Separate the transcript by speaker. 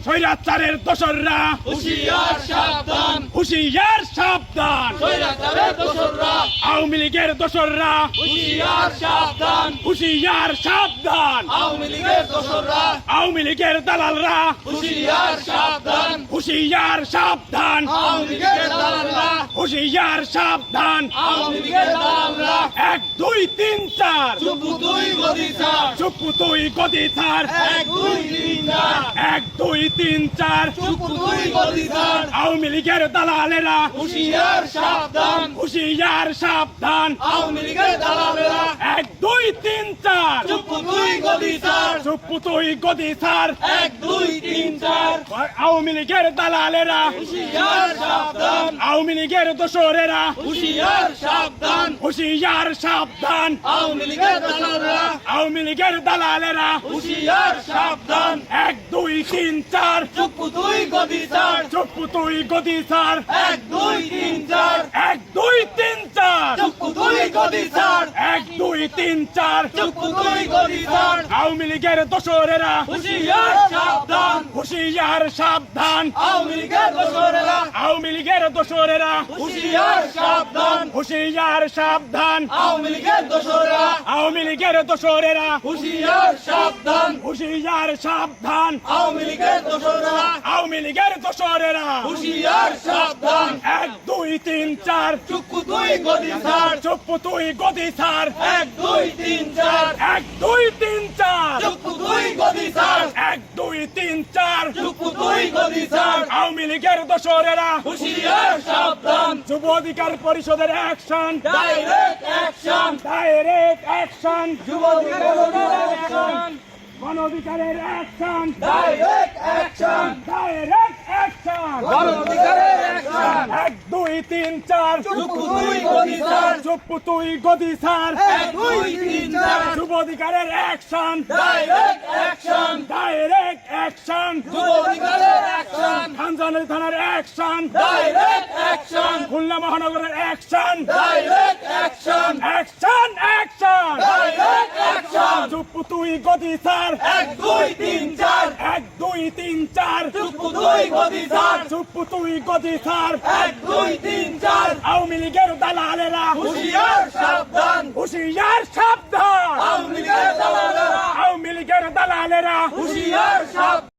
Speaker 1: স্বৈরাচারের দোসররা
Speaker 2: হুঁশিয়ার সাবধান,
Speaker 1: হুঁশিয়ার সাবধান,
Speaker 2: স্বৈরাচারের দোসররা
Speaker 1: আওয়ামী লীগের দোসররা
Speaker 2: হুঁশিয়ার সাবধান,
Speaker 1: হুঁশিয়ার সাবধান,
Speaker 2: আওয়ামী লীগের দোসররা
Speaker 1: আওয়ামী লীগের দালালরা
Speaker 2: হুঁশিয়ার সাবধান,
Speaker 1: হুঁশিয়ার সাবধান,
Speaker 2: আওয়ামী লীগের দালালরা
Speaker 1: হুঁশিয়ার সাবধান।
Speaker 2: আওয়ামী লীগের দালালরা
Speaker 1: 1 2 3 4
Speaker 2: চুপু তুই গদি ছাড়,
Speaker 1: চুপু তুই গদি ছাড়,
Speaker 2: 1 2 3 4
Speaker 1: 1 2 3 4
Speaker 2: চুপু তুই গদি ছাড়,
Speaker 1: আওয়ামী লীগের দালালেরা
Speaker 2: হুঁশিয়ার সাবধান,
Speaker 1: হুঁশিয়ার সাবধান,
Speaker 2: আওয়ামী লীগের দালালরা
Speaker 1: 1 2 3 4
Speaker 2: চুপু তুই গদি ছাড়,
Speaker 1: চুপু তুই গদি ছাড়,
Speaker 2: 1 2 3 4
Speaker 1: আওয়ামী লীগের দালালেরা
Speaker 2: হুঁশিয়ার সাবধান,
Speaker 1: আওয়ামী লীগের দোসরেরা
Speaker 2: হুঁশিয়ার সাবধান,
Speaker 1: হুঁশিয়ার সাবধান,
Speaker 2: আওয়ামী লীগের দালালরা
Speaker 1: আওয়ামী লীগের দালালেরা
Speaker 2: হুঁশিয়ার সাবধান,
Speaker 1: 1 2 3 4
Speaker 2: চুপু তুই গদি ছাড়,
Speaker 1: চুপু তুই গদি ছাড়,
Speaker 2: 1 2 3 4
Speaker 1: 1 2 3 4
Speaker 2: চুপু তুই গদি ছাড়,
Speaker 1: 1 2 3 4
Speaker 2: চুপু তুই গদি ছাড়,
Speaker 1: আওয়ামী লীগের দোসরেরা
Speaker 2: হুঁশিয়ার সাবধান,
Speaker 1: হুঁশিয়ার সাবধান,
Speaker 2: আওয়ামী লীগের দোসরেরা
Speaker 1: আওয়ামী লীগের দোসরেরা
Speaker 2: হুঁশিয়ার সাবধান,
Speaker 1: হুঁশিয়ার সাবধান,
Speaker 2: আওয়ামী লীগের দোসরেরা
Speaker 1: আওয়ামী লীগের দোসরেরা
Speaker 2: হুঁশিয়ার সাবধান,
Speaker 1: হুঁশিয়ার সাবধান,
Speaker 2: আওয়ামী লীগের দোসরেরা
Speaker 1: আওয়ামী লীগের দোসরেরা
Speaker 2: হুঁশিয়ার সাবধান,
Speaker 1: 1 2 3 4
Speaker 2: চুপু তুই গদি ছাড়,
Speaker 1: চুপু তুই গদি ছাড়,
Speaker 2: 1 2 3 4
Speaker 1: 1 2 3 4
Speaker 2: চুপু তুই গদি ছাড়,
Speaker 1: 1 2 3 4
Speaker 2: চুপু তুই গদি ছাড়,
Speaker 1: আওয়ামী লীগের দোসরেরা
Speaker 2: হুঁশিয়ার সাবধান,
Speaker 1: যুব অধিকার পরিষদের action,
Speaker 2: direct action,
Speaker 1: direct action,
Speaker 2: যুব অধিকার অ্যাকশন,
Speaker 1: গণ অধিকারের action,
Speaker 2: direct action,
Speaker 1: direct action,
Speaker 2: গণ অধিকারের অ্যাকশন,
Speaker 1: 1 2 3 4
Speaker 2: চুপু তুই গদি ছাড়,
Speaker 1: চুপু তুই গদি ছাড়,
Speaker 2: 1 2 3 4
Speaker 1: যুব অধিকারের action,
Speaker 2: direct action,
Speaker 1: direct action,
Speaker 2: যুব অধিকারের অ্যাকশন,
Speaker 1: খানজানের থানার অ্যাকশন,
Speaker 2: ডাইরেক্ট অ্যাকশন,
Speaker 1: খুলনা মহানগরের action,
Speaker 2: direct action,
Speaker 1: action action,
Speaker 2: direct action,
Speaker 1: চুপু তুই গদি ছাড়,
Speaker 2: 1 2 3 4
Speaker 1: 1 2 3 4
Speaker 2: চুপু তুই গদি ছাড়,
Speaker 1: চুপু তুই গদি ছাড়,
Speaker 2: 1 2 3 4
Speaker 1: আওয়ামী লীগের দালালেরা
Speaker 2: হুঁশিয়ার সাবধান,
Speaker 1: হুঁশিয়ার সাবধান,
Speaker 2: আওয়ামী লীগের দালালেরা
Speaker 1: আওয়ামী লীগের দালালেরা
Speaker 2: হুঁশিয়ার সাবধান।